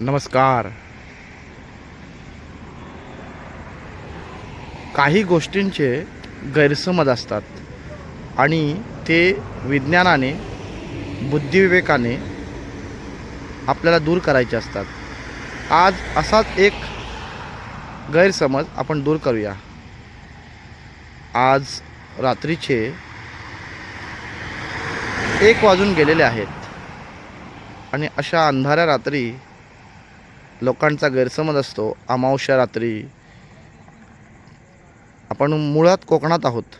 नमस्कार. काही गोष्टींचे गैरसमज असतात आणि ते विज्ञानाने, बुद्धिविवेकाने आपल्याला दूर करायचे असतात. आज असाच एक गैरसमज आपण दूर करूया. आज रात्रीचे 1 वाजून गेलेले आहेत आणि अशा अंधाऱ्या रात्री लोकांचा गैरसमज असतो. अमावस्या रात्री आपण मुळात कोकणात आहोत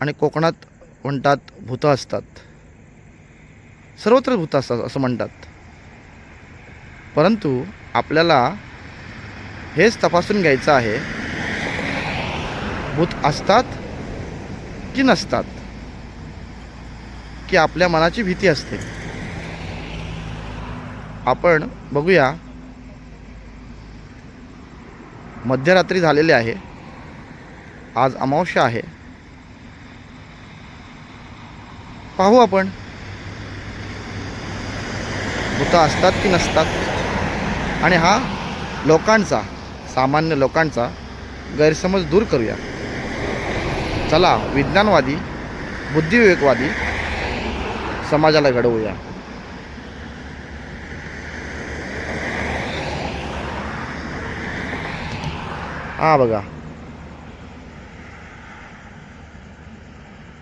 आणि कोकणात म्हणतात भूतं असतात, सर्वत्र भूतं असतात असं म्हणतात. परंतु आपल्याला हेच तपासून घ्यायचं आहे, भूत असतात की नसतात, की आपल्या मनाची भीती असते. आपण बघूया. मध्यरात्री झालेले आहे. आज अमावस्या आहे. पाहू आपण भूतं असतात की नसतात आणि हा लोकांचा, सामान्य लोकांचा गैरसमज दूर करूया. चला, विज्ञानवादी, बुद्धिविवेकवादी समाजाला घडवूया. हा बघा,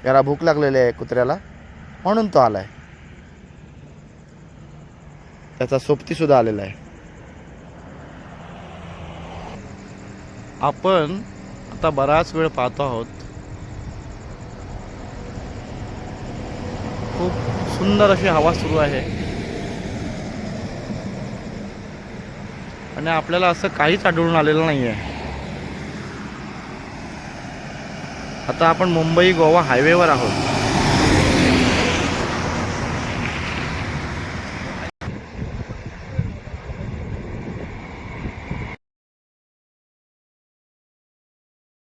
याला भूक लागलेली आहे कुत्र्याला, म्हणून तो आलाय. त्याचा सोबती सुद्धा आलेला आहे. आपण आता बराच वेळ पाहतो आहोत. खूप सुंदर अशी हवा सुरू आहे आणि आपल्याला असं काहीच आढळून आलेलं नाही आहे. आता आपण मुंबई गोवा हायवेवर आहोत.